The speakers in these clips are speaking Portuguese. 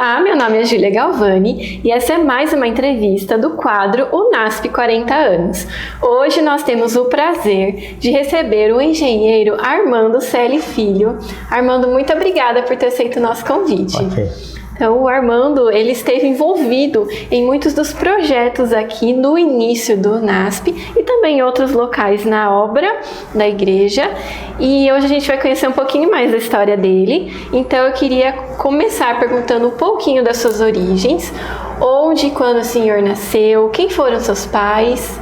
Olá, meu nome é Júlia Galvani e essa é mais uma entrevista do quadro UNASP 40 anos. Hoje nós temos o prazer de receber o engenheiro Armando Celi Filho. Armando, muito obrigada por ter aceito o nosso convite. Okay. Então, o Armando, ele esteve envolvido em muitos dos projetos aqui no início do UNASP e também em outros locais na obra da igreja. E hoje a gente vai conhecer um pouquinho mais da história dele. Então, eu queria começar perguntando um pouquinho das suas origens. Onde e quando o senhor nasceu? Quem foram seus pais?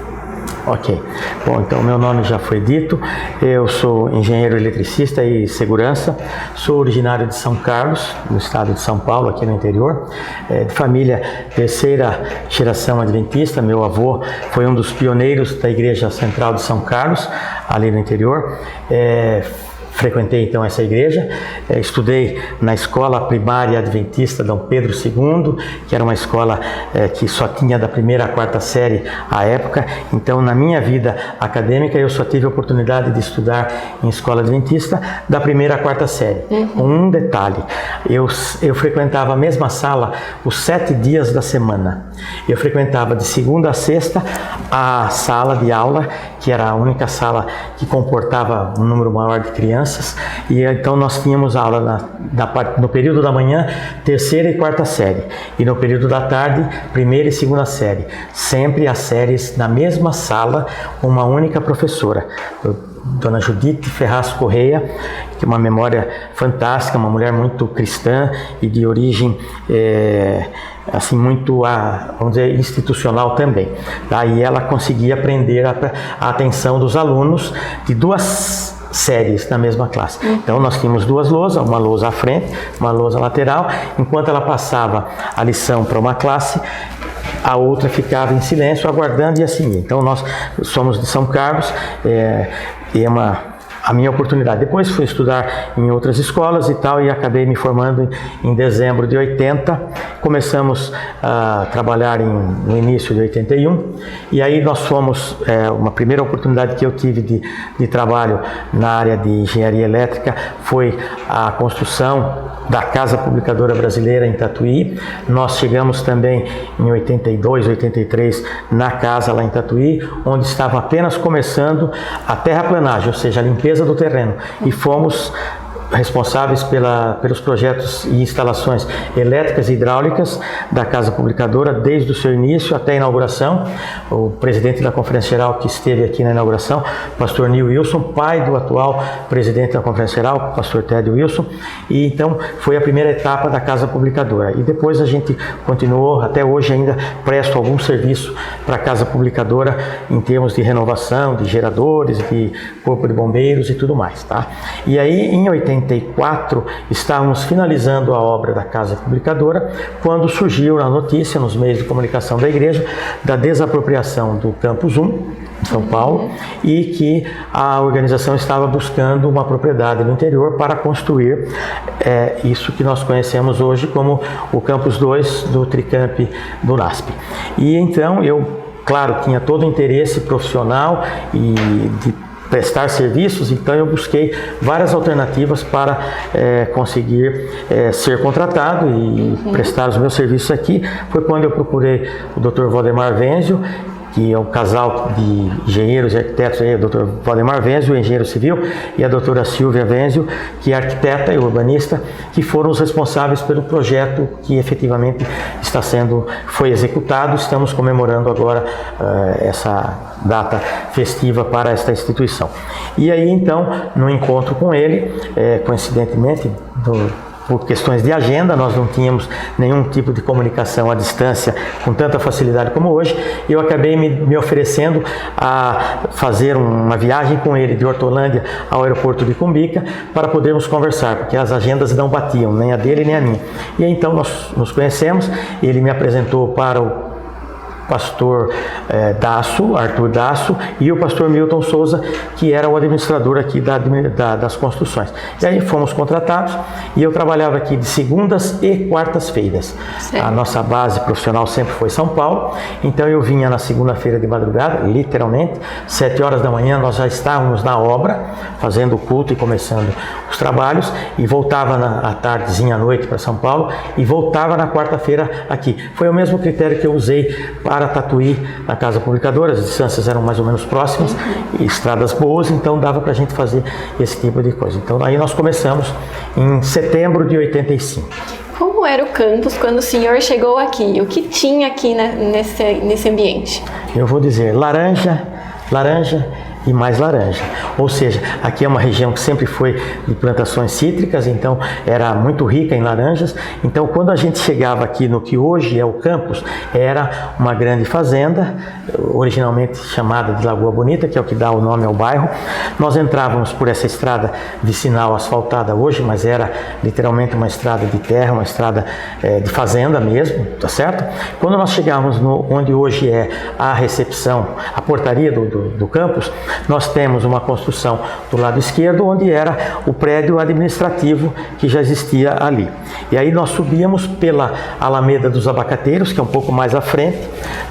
Ok. Bom, então meu nome já foi dito. Eu sou engenheiro eletricista e segurança. Sou originário de São Carlos, no estado de São Paulo, aqui no interior. De família terceira geração adventista. Meu avô foi um dos pioneiros da Igreja Central de São Carlos, ali no interior. Frequentei então essa igreja, estudei na escola primária adventista Dom Pedro II, que era uma escola que só tinha da primeira à quarta série à época. Então, na minha vida acadêmica, eu só tive a oportunidade de estudar em escola adventista da primeira à quarta série. Um detalhe, eu frequentava a mesma sala os 7 dias da semana. Eu frequentava de segunda a sexta a sala de aula, que era a única sala que comportava um número maior de crianças. E então nós tínhamos aula no período da manhã, terceira e quarta série, e no período da tarde, primeira e segunda série. Sempre as séries na mesma sala, uma única professora, Dona Judite Ferraz Correia, que é uma memória fantástica, uma mulher muito cristã e de origem assim muito, vamos dizer, institucional também. Tá? E ela conseguia prender a atenção dos alunos de duas séries na mesma classe. Então nós tínhamos duas lousas, uma lousa à frente, uma lousa lateral. Enquanto ela passava a lição para uma classe, a outra ficava em silêncio aguardando e assim. Então nós somos de São Carlos, a minha oportunidade. Depois fui estudar em outras escolas e tal, e acabei me formando em dezembro de 80. Começamos a trabalhar no início de 81, e aí nós fomos, uma primeira oportunidade que eu tive de trabalho na área de engenharia elétrica foi a construção da Casa Publicadora Brasileira em Tatuí. Nós chegamos também em 82, 83 na casa lá em Tatuí, onde estava apenas começando a terraplanagem, ou seja, a limpeza do terreno, e fomos responsáveis pelos projetos e instalações elétricas e hidráulicas da Casa Publicadora desde o seu início até a inauguração. O presidente da Conferência Geral que esteve aqui na inauguração, pastor Neil Wilson, pai do atual presidente da Conferência Geral, pastor Ted Wilson, e então foi a primeira etapa da Casa Publicadora. E depois a gente continuou, até hoje ainda presto algum serviço para a Casa Publicadora em termos de renovação, de geradores, de corpo de bombeiros e tudo mais, tá? E aí em 84 estávamos finalizando a obra da Casa Publicadora quando surgiu a notícia nos meios de comunicação da igreja da desapropriação do Campus 1 em São Paulo, e que a organização estava buscando uma propriedade no interior para construir isso que nós conhecemos hoje como o Campus 2 do Tricamp do UNASP. E então eu, claro, tinha todo o interesse profissional e de prestar serviços, então eu busquei várias alternativas para conseguir ser contratado e prestar os meus serviços aqui. Foi quando eu procurei o Dr. Valdemar Venzio, que é um casal de engenheiros e arquitetos, o Dr. Valdemar Venzio, engenheiro civil, e a doutora Silvia Venzio, que é arquiteta e urbanista, que foram os responsáveis pelo projeto que efetivamente foi executado. Estamos comemorando agora essa data festiva para esta instituição. E aí então, no encontro com ele, coincidentemente, por questões de agenda, nós não tínhamos nenhum tipo de comunicação à distância com tanta facilidade como hoje. Eu acabei me oferecendo a fazer uma viagem com ele de Hortolândia ao aeroporto de Cumbica para podermos conversar, porque as agendas não batiam, nem a dele nem a minha. E então nós nos conhecemos, ele me apresentou para o pastor Arthur Dasso, e o pastor Milton Souza, que era o administrador aqui das construções. E aí fomos contratados e eu trabalhava aqui de segundas e quartas-feiras. A nossa base profissional sempre foi São Paulo, então eu vinha na segunda-feira de madrugada, literalmente, 7 horas da manhã nós já estávamos na obra, fazendo o culto e começando os trabalhos, e voltava à tardezinha, à noite para São Paulo, e voltava na quarta-feira aqui. Foi o mesmo critério que eu usei para Tatuí, na Casa Publicadora. As distâncias eram mais ou menos próximas, e estradas boas, então dava para a gente fazer esse tipo de coisa. Então aí nós começamos em setembro de 85. Como era o campus quando o senhor chegou aqui? O que tinha aqui nesse ambiente? Eu vou dizer laranja, laranja e mais laranja. Ou seja, aqui é uma região que sempre foi de plantações cítricas, então era muito rica em laranjas. Então quando a gente chegava aqui no que hoje é o campus, era uma grande fazenda, originalmente chamada de Lagoa Bonita, que é o que dá o nome ao bairro. Nós entrávamos por essa estrada vicinal asfaltada hoje, mas era literalmente uma estrada de terra, uma estrada de fazenda mesmo, tá certo? Quando nós chegávamos onde hoje é a recepção, a portaria do campus, nós temos uma construção do lado esquerdo, onde era o prédio administrativo que já existia ali. E aí nós subíamos pela Alameda dos Abacateiros, que é um pouco mais à frente.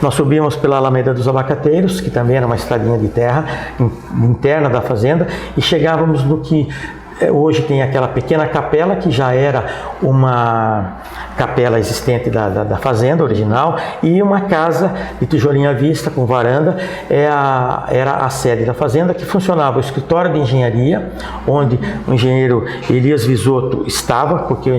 Nós subíamos pela Alameda dos Abacateiros, que também era uma estradinha de terra interna da fazenda, e chegávamos no que hoje tem aquela pequena capela, que já era uma capela existente da fazenda original, e uma casa de tijolinho à vista com varanda. Era a sede da fazenda, que funcionava o escritório de engenharia, onde o engenheiro Elias Visotto estava, porque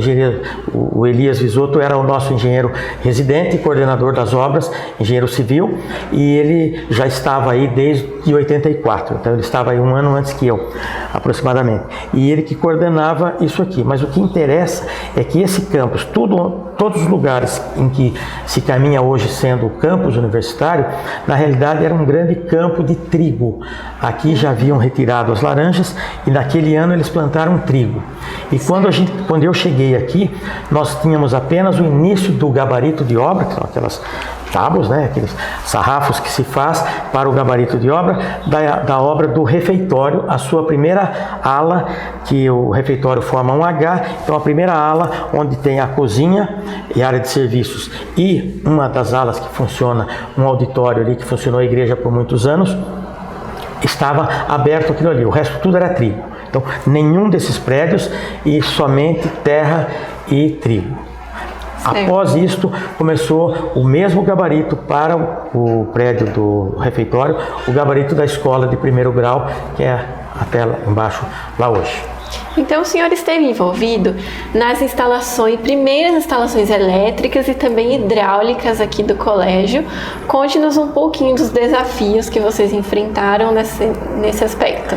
o Elias Visotto era o nosso engenheiro residente e coordenador das obras, engenheiro civil, e ele já estava aí desde 84, então ele estava aí um ano antes que eu, aproximadamente, e ele que coordenava isso aqui. Mas o que interessa é que esse campus, todos os lugares em que se caminha hoje sendo o campus universitário, na realidade era um grande campo de trigo. Aqui já haviam retirado as laranjas e naquele ano eles plantaram trigo. E quando eu cheguei aqui, nós tínhamos apenas o início do gabarito de obra, que são aquelas tábuas, né, aqueles sarrafos que se faz para o gabarito de obra, da obra do refeitório, a sua primeira ala, que o refeitório forma um H, então a primeira ala onde tem a cozinha e área de serviços, e uma das alas que funciona, um auditório ali que funcionou a igreja por muitos anos, estava aberto aquilo ali, o resto tudo era trigo. Então nenhum desses prédios, e somente terra e trigo. Após isto, começou o mesmo gabarito para o prédio do refeitório, o gabarito da escola de primeiro grau, que é até lá embaixo, lá hoje. Então o senhor esteve envolvido nas primeiras instalações elétricas e também hidráulicas aqui do colégio. Conte-nos um pouquinho dos desafios que vocês enfrentaram nesse aspecto.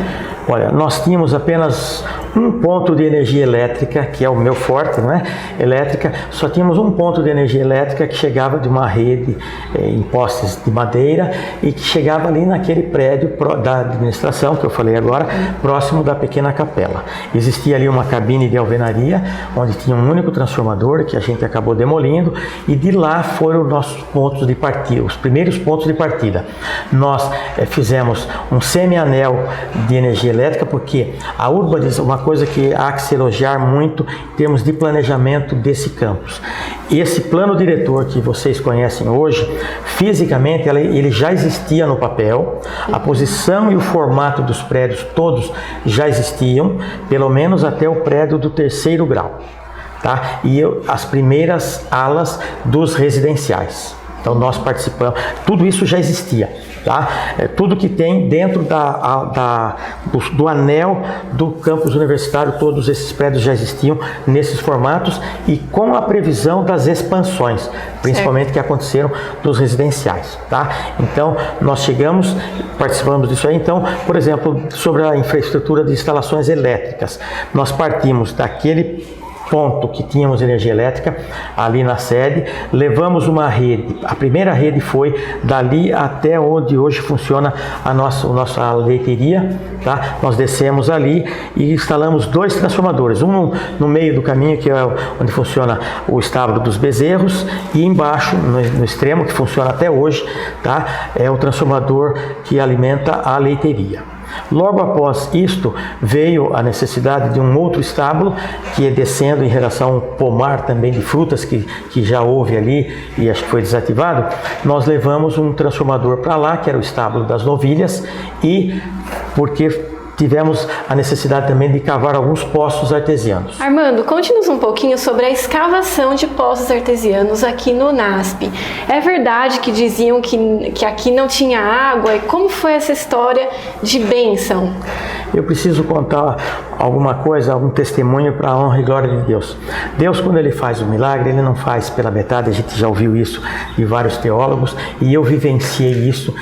Olha, nós tínhamos apenas um ponto de energia elétrica, que é o meu forte, não é? Elétrica, só tínhamos um ponto de energia elétrica que chegava de uma rede em postes de madeira e que chegava ali naquele prédio da administração, que eu falei agora, próximo da pequena capela. Existia ali uma cabine de alvenaria, onde tinha um único transformador, que a gente acabou demolindo, e de lá foram os nossos pontos de partida, os primeiros pontos de partida. Nós fizemos um semi-anel de energia elétrica, porque a urbanização, uma coisa que há que se elogiar muito em termos de planejamento desse campus. Esse plano diretor que vocês conhecem hoje, fisicamente ele já existia no papel, a posição e o formato dos prédios todos já existiam, pelo menos até o prédio do terceiro grau, tá? E as primeiras alas dos residenciais. Então nós participamos, tudo isso já existia, tá? Tudo que tem dentro do anel do campus universitário, todos esses prédios já existiam nesses formatos e com a previsão das expansões, principalmente que aconteceram dos residenciais, tá? Então nós chegamos, participamos disso aí. Então, por exemplo, sobre a infraestrutura de instalações elétricas, nós partimos daquele ponto que tínhamos energia elétrica ali na sede, levamos uma rede. A primeira rede foi dali até onde hoje funciona a nossa leiteria, tá? Nós descemos ali e instalamos 2 transformadores, um no meio do caminho, que é onde funciona o estábulo dos bezerros, e embaixo, no extremo, que funciona até hoje, tá? É o transformador que alimenta a leiteria. Logo após isto, veio a necessidade de um outro estábulo, que é descendo em relação ao pomar também de frutas, que já houve ali e acho que foi desativado. Nós levamos um transformador para lá, que era o estábulo das novilhas, e porque tivemos a necessidade também de cavar alguns poços artesianos. Armando, conte-nos um pouquinho sobre a escavação de poços artesianos aqui no NASP. É verdade que diziam que aqui não tinha água? E como foi essa história de bênção? Eu preciso contar alguma coisa, algum testemunho para a honra e glória de Deus. Deus, quando Ele faz um milagre, Ele não faz pela metade. A gente já ouviu isso de vários teólogos, e eu vivenciei isso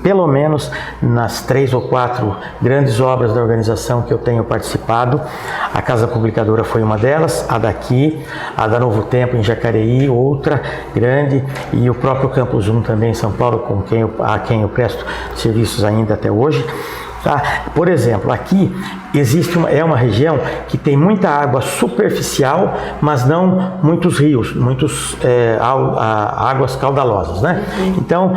pelo menos nas 3 ou 4 grandes obras da organização que eu tenho participado. A Casa Publicadora foi uma delas, a daqui, a da Novo Tempo em Jacareí, outra grande, e o próprio Campus 1 também em São Paulo, a quem eu presto serviços ainda até hoje. Tá? Por exemplo, aqui existe uma região que tem muita água superficial, mas não muitos rios, águas caudalosas, né? Então,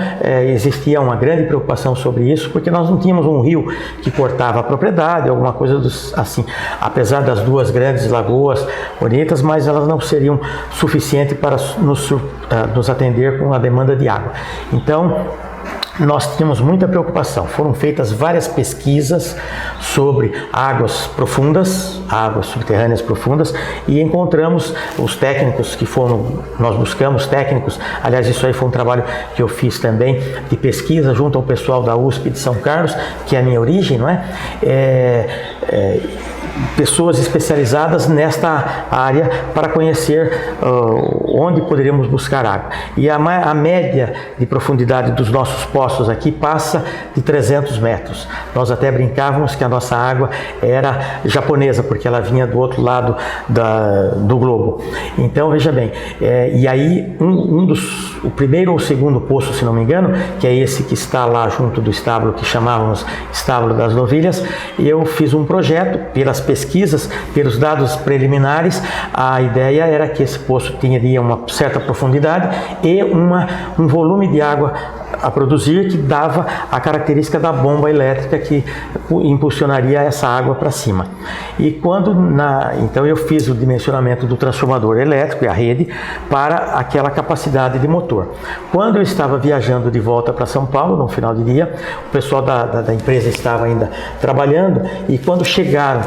existia uma grande preocupação sobre isso, porque nós não tínhamos um rio que cortava a propriedade, alguma coisa assim. Apesar das 2 grandes lagoas bonitas, mas elas não seriam suficientes para nos atender com a demanda de água. Então, nós tínhamos muita preocupação. Foram feitas várias pesquisas sobre águas profundas, águas subterrâneas profundas, e encontramos os técnicos nós buscamos técnicos. Aliás, isso aí foi um trabalho que eu fiz também de pesquisa junto ao pessoal da USP de São Carlos, que é a minha origem, não é? Pessoas especializadas nesta área para conhecer onde poderíamos buscar água. E a média de profundidade dos nossos poços aqui passa de 300 metros. Nós até brincávamos que a nossa água era japonesa, porque ela vinha do outro lado do globo. Então, veja bem, e aí o primeiro ou o segundo poço, se não me engano, que é esse que está lá junto do estábulo, que chamávamos estábulo das novilhas, eu fiz um projeto pelas pesquisas, pelos dados preliminares. A ideia era que esse poço teria uma certa profundidade e um volume de água a produzir que dava a característica da bomba elétrica que impulsionaria essa água para cima. E então eu fiz o dimensionamento do transformador elétrico e a rede para aquela capacidade de motor. Quando eu estava viajando de volta para São Paulo, no final de dia, o pessoal da empresa estava ainda trabalhando, e quando chegaram,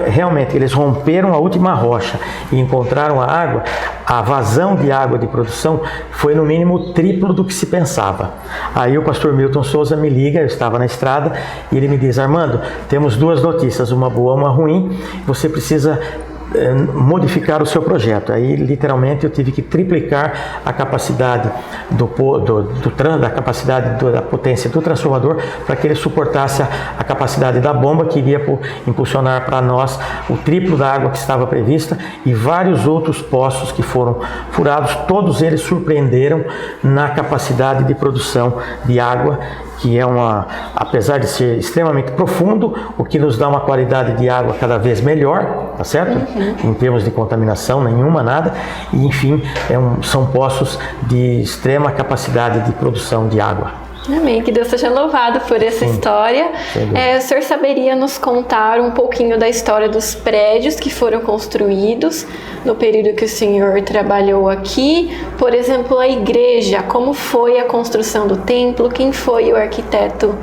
realmente eles romperam a última rocha e encontraram a água. A vazão de água de produção foi no mínimo o triplo do que se pensava. Aí o pastor Milton Souza me liga, eu estava na estrada, e ele me diz: Armando, temos 2 notícias, uma boa e uma ruim, você precisa modificar o seu projeto. Aí literalmente eu tive que triplicar a capacidade da potência do transformador para que ele suportasse a capacidade da bomba, que iria impulsionar para nós o triplo da água que estava prevista, e vários outros poços que foram furados. Todos eles surpreenderam na capacidade de produção de água, que é apesar de ser extremamente profundo, o que nos dá uma qualidade de água cada vez melhor, tá certo? Em termos de contaminação nenhuma, nada. E enfim, são poços de extrema capacidade de produção de água. Amém, que Deus seja louvado por essa história. O senhor saberia nos contar um pouquinho da história dos prédios que foram construídos no período que o senhor trabalhou aqui? Por exemplo, a igreja, como foi a construção do templo, quem foi o arquiteto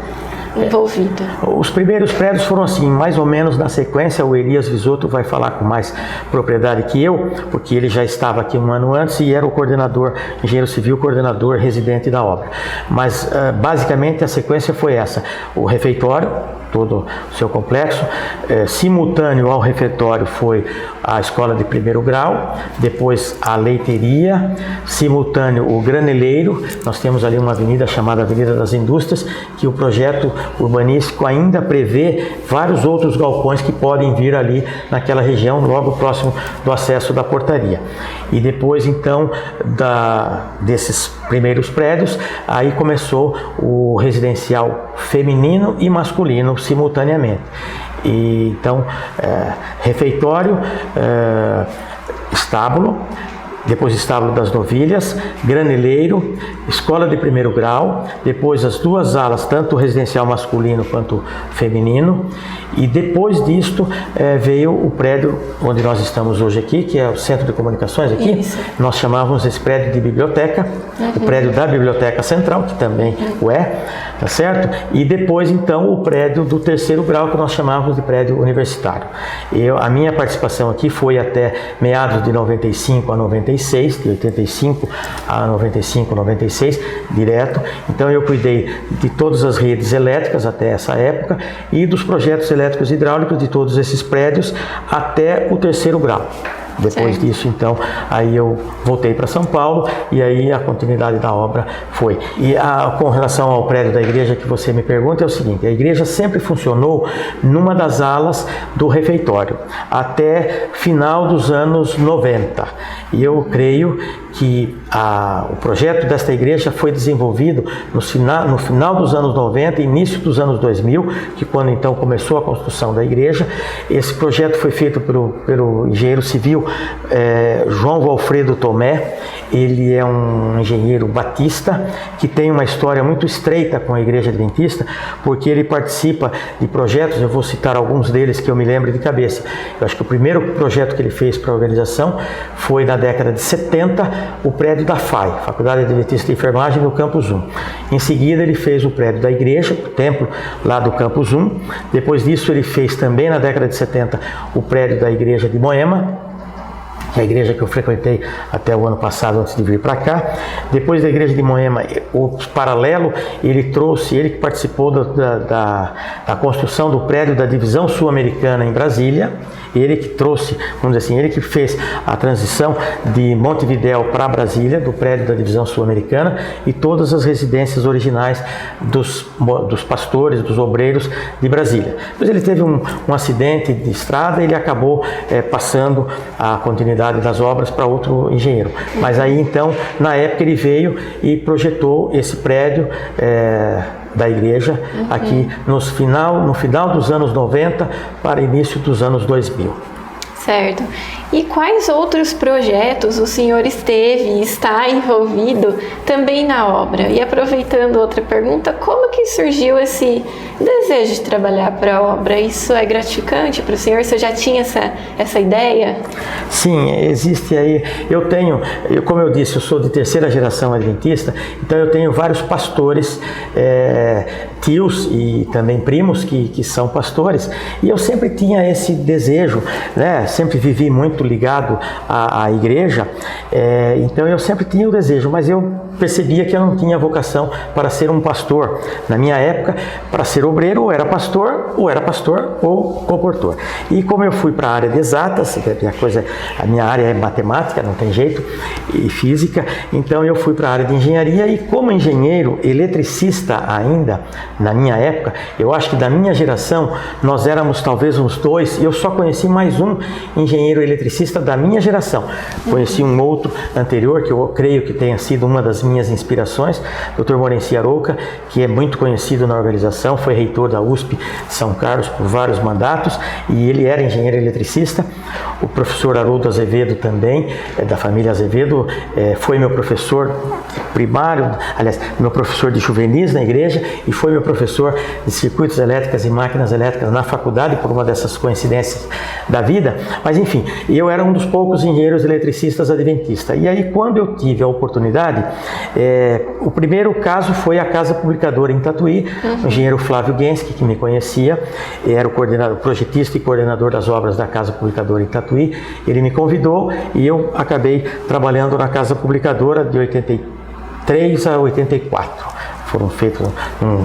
envolvido? Os primeiros prédios foram assim, mais ou menos na sequência. O Elias Visoto vai falar com mais propriedade que eu, porque ele já estava aqui um ano antes e era o coordenador, engenheiro civil, coordenador residente da obra. Mas basicamente a sequência foi essa: o refeitório, todo o seu complexo, simultâneo ao refeitório foi a escola de 1º grau, depois a leiteria, simultâneo o graneleiro. Nós temos ali uma avenida chamada Avenida das Indústrias, que o projeto urbanístico ainda prevê vários outros galpões que podem vir ali naquela região, logo próximo do acesso da portaria. E depois, então, desses primeiros prédios, aí começou o residencial feminino e masculino simultaneamente. E, então, refeitório, estábulo, depois estábulo das novilhas, graneleiro, escola de primeiro grau, depois as duas alas, tanto o residencial masculino quanto feminino, e depois disto veio o prédio onde nós estamos hoje aqui, que é o Centro de Comunicações aqui. Isso. Nós chamávamos esse prédio de biblioteca, o prédio da Biblioteca Central, que também o é, tá certo? E depois, então, o prédio do terceiro grau, que nós chamávamos de prédio universitário. A minha participação aqui foi até meados de 95 a 96, de 85 a 95, 96, direto. Então eu cuidei de todas as redes elétricas até essa época e dos projetos elétricos e hidráulicos de todos esses prédios até o terceiro grau. Depois disso, então, aí eu voltei para São Paulo e aí a continuidade da obra foi. E com relação ao prédio da igreja que você me pergunta, é o seguinte: a igreja sempre funcionou numa das alas do refeitório, até final dos anos 90. E eu creio que o projeto desta igreja foi desenvolvido no final dos anos 90 e início dos anos 2000, que quando então começou a construção da igreja. Esse projeto foi feito pelo engenheiro civil João Valfredo Tomé. Ele é um engenheiro batista que tem uma história muito estreita com a Igreja Adventista, porque ele participa de projetos, eu vou citar alguns deles que eu me lembro de cabeça. Eu acho que o primeiro projeto que ele fez para a organização foi na década de 70, o prédio da FAI, Faculdade Adventista de Enfermagem, no Campus 1. Em seguida ele fez o prédio da igreja, o templo lá do Campus 1. Depois disso ele fez também na década de 70 o prédio da igreja de Moema, que é a igreja que eu frequentei até o ano passado, antes de vir para cá. Depois da igreja de Moema, o paralelo, ele que participou da construção do prédio da Divisão Sul-Americana em Brasília, ele que trouxe, vamos dizer assim, ele que fez a transição de Montevidéu para Brasília, do prédio da Divisão Sul-Americana, e todas as residências originais dos pastores, dos obreiros de Brasília. Depois ele teve um acidente de estrada e ele acabou passando a continuidade das obras para outro engenheiro. Mas aí então, na época ele veio e projetou esse prédio da igreja aqui no final dos anos 90 para início dos anos 2000. Certo. E quais outros projetos o senhor esteve e está envolvido também na obra? E aproveitando outra pergunta, como que surgiu esse desejo de trabalhar para a obra? Isso é gratificante para o senhor? Você já tinha essa ideia? Sim, existe aí. Como eu disse, eu sou de terceira geração adventista, então eu tenho vários pastores, tios e também primos que são pastores, e eu sempre tinha esse desejo, né? Sempre vivi muito ligado à igreja, então eu sempre tinha o desejo, mas eu percebia que eu não tinha vocação para ser um pastor. Na minha época, para ser obreiro, ou era pastor ou comportor. E como eu fui para a área de exatas, a minha área é matemática, não tem jeito, e física, então eu fui para a área de engenharia, e como engenheiro eletricista ainda, na minha época, eu acho que da minha geração, nós éramos talvez uns 2, e eu só conheci mais um engenheiro eletricista da minha geração. Conheci um outro anterior, que eu creio que tenha sido uma das minhas inspirações, Dr. Morenci Arouca, que é muito conhecido na organização, foi reitor da USP de São Carlos por vários mandatos, e ele era engenheiro eletricista. O professor Haroldo Azevedo também, da família Azevedo, foi meu professor primário, aliás, meu professor de juvenis na igreja, e foi meu professor de circuitos elétricos e máquinas elétricas na faculdade, por uma dessas coincidências da vida. Mas enfim, eu era um dos poucos engenheiros eletricistas adventistas. E aí, quando eu tive a oportunidade, o primeiro caso foi a Casa Publicadora em Tatuí, o engenheiro Flávio Genski, que me conhecia, era o projetista e coordenador das obras da Casa Publicadora em Tatuí. Ele me convidou e eu acabei trabalhando na Casa Publicadora de 83 a 84. Foram feitos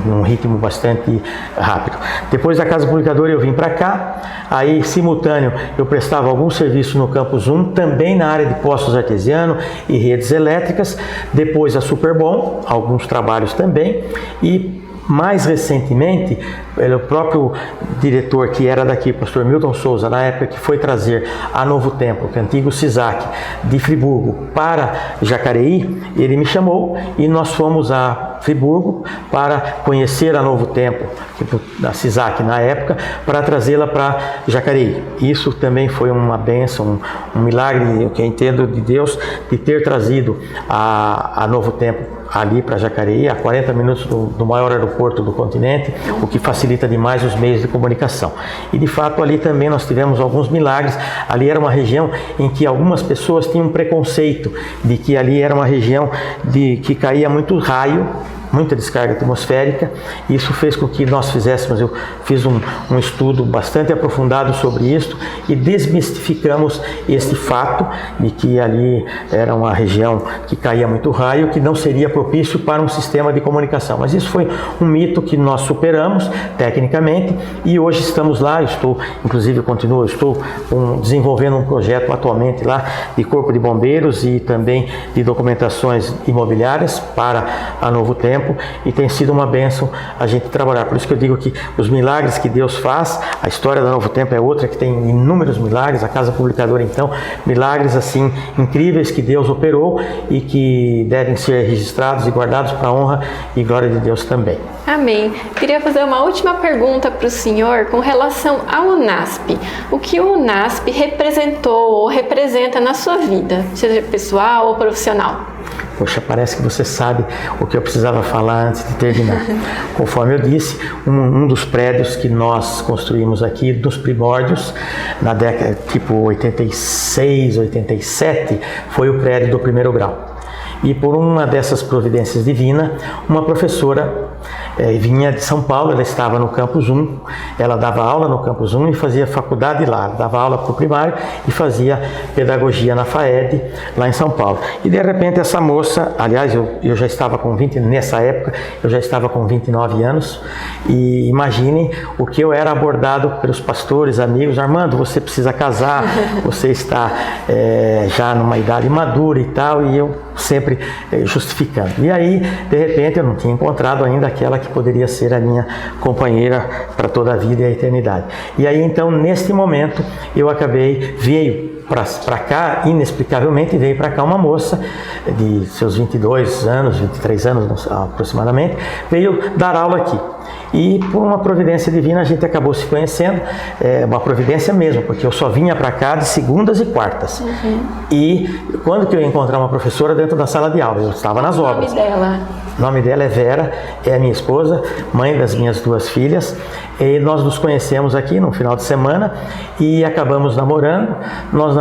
num ritmo bastante rápido. Depois da Casa Publicadora eu vim para cá, aí simultâneo eu prestava algum serviço no Campus 1, também na área de postos artesianos e redes elétricas, depois a Superbom, alguns trabalhos também, e Mais recentemente, o próprio diretor que era daqui, pastor Milton Souza, na época que foi trazer a Novo Tempo, que é o antigo CISAC, de Friburgo para Jacareí, ele me chamou e nós fomos a Friburgo para conhecer a Novo Tempo, da CISAC na época, para trazê-la para Jacareí. Isso também foi uma bênção, um milagre, que eu entendo de Deus, de ter trazido a Novo Tempo ali para Jacareí, a 40 minutos do maior aeroporto do continente, o que facilita demais os meios de comunicação. E de fato ali também nós tivemos alguns milagres. Ali era uma região em que algumas pessoas tinham um preconceito de que ali era uma região que caía muito raio, muita descarga atmosférica. Isso fez com que nós eu fiz um estudo bastante aprofundado sobre isso e desmistificamos esse fato de que ali era uma região que caía muito raio, que não seria propício para um sistema de comunicação. Mas isso foi um mito que nós superamos tecnicamente e hoje estamos lá. Estou desenvolvendo um projeto atualmente lá de Corpo de Bombeiros e também de documentações imobiliárias para a Novo Tempo, e tem sido uma bênção a gente trabalhar. Por isso que eu digo que os milagres que Deus faz, a história da Novo Tempo é outra que tem inúmeros milagres, a Casa Publicadora então, milagres assim incríveis que Deus operou e que devem ser registrados e guardados para a honra e glória de Deus também. Amém. Queria fazer uma última pergunta para o senhor com relação ao UNASP. O que o UNASP representou ou representa na sua vida, seja pessoal ou profissional? Poxa, parece que você sabe o que eu precisava falar antes de terminar. Conforme eu disse, um dos prédios que nós construímos aqui, dos primórdios, na década tipo 86, 87, foi o prédio do primeiro grau. E por uma dessas providências divinas, uma professora vinha de São Paulo, ela estava no Campus 1, ela dava aula no Campus 1 e fazia faculdade lá, dava aula para o primário e fazia pedagogia na FAED, lá em São Paulo. E de repente essa moça, aliás, eu já estava nessa época, eu já estava com 29 anos, e imaginem o que eu era abordado pelos pastores, amigos: Armando, você precisa casar, você está já numa idade madura e tal, e eu sempre justificando. E aí, de repente, eu não tinha encontrado ainda aquela que poderia ser a minha companheira para toda a vida e a eternidade. E aí, então, neste momento, veio para cá, inexplicavelmente, veio para cá uma moça de seus 22 anos, 23 anos aproximadamente, veio dar aula aqui. E por uma providência divina a gente acabou se conhecendo, uma providência mesmo, porque eu só vinha para cá de segundas e quartas. E quando que eu ia encontrar uma professora dentro da sala de aula? Eu estava nas obras. O nome dela? O nome dela é Vera, é a minha esposa, mãe das minhas duas filhas. E nós nos conhecemos aqui no final de semana e acabamos namorando. Nós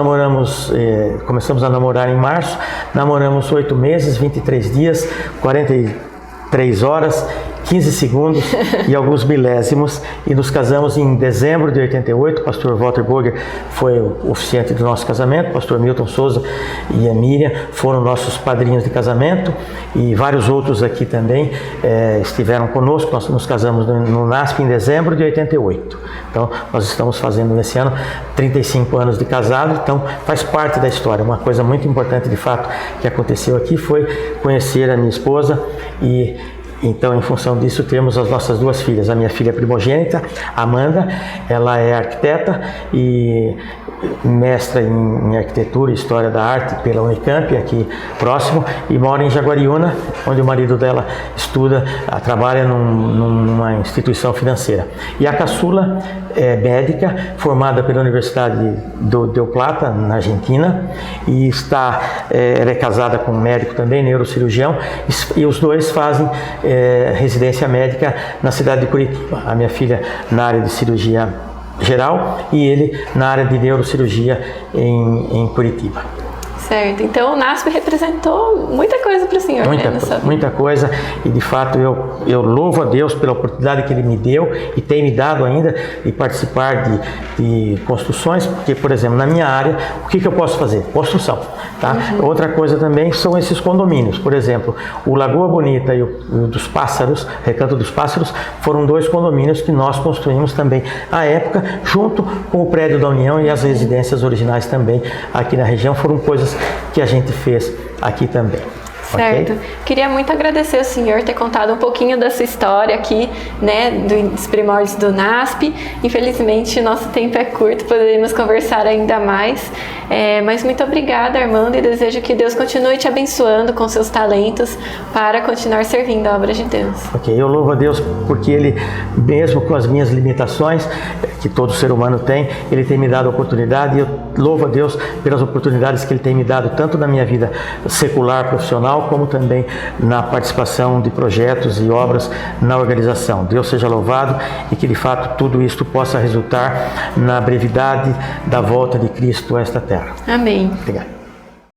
começamos a namorar em março, namoramos 8 meses, 23 dias, 43 horas, 15 segundos e alguns milésimos, e nos casamos em dezembro de 88. O pastor Walter Boger foi o oficiante do nosso casamento, o pastor Milton Souza e a Miriam foram nossos padrinhos de casamento, e vários outros aqui também estiveram conosco. Nós nos casamos no NASP em dezembro de 88. Então, nós estamos fazendo nesse ano 35 anos de casado, então faz parte da história. Uma coisa muito importante, de fato, que aconteceu aqui foi conhecer a minha esposa e então, em função disso, temos as nossas duas filhas. A minha filha primogênita, Amanda, ela é arquiteta e mestra em arquitetura e história da arte pela Unicamp, aqui próximo, e mora em Jaguariúna, onde o marido dela estuda, trabalha numa instituição financeira. E a caçula é médica, formada pela Universidade do Del Plata, na Argentina, e ela é casada com um médico também, neurocirurgião, e os dois fazem residência médica na cidade de Curitiba. A minha filha na área de cirurgia geral e ele na área de neurocirurgia em Curitiba. Certo, então o NASP representou muita coisa para o senhor. Muita coisa, e de fato eu louvo a Deus pela oportunidade que Ele me deu e tem me dado ainda de participar de construções, porque, por exemplo, na minha área, o que eu posso fazer? Construção. Tá? Outra coisa também são esses condomínios, por exemplo, o Lagoa Bonita e o dos Pássaros, Recanto dos Pássaros, foram 2 condomínios que nós construímos também à época, junto com o prédio da União e as residências originais também aqui na região. Foram coisas que a gente fez aqui também. Certo. Ok? Queria muito agradecer ao senhor ter contado um pouquinho da sua história aqui, né, dos primórdios do NASP. Infelizmente, o nosso tempo é curto, poderíamos conversar ainda mais. Mas muito obrigada, Armando, e desejo que Deus continue te abençoando com seus talentos para continuar servindo a obra de Deus. Ok, eu louvo a Deus porque Ele, mesmo com as minhas limitações, que todo ser humano tem, Ele tem me dado a oportunidade, e eu louvo a Deus pelas oportunidades que Ele tem me dado, tanto na minha vida secular, profissional, como também na participação de projetos e obras na organização. Deus seja louvado e que de fato tudo isto possa resultar na brevidade da volta de Cristo a esta terra. Amém. Obrigado.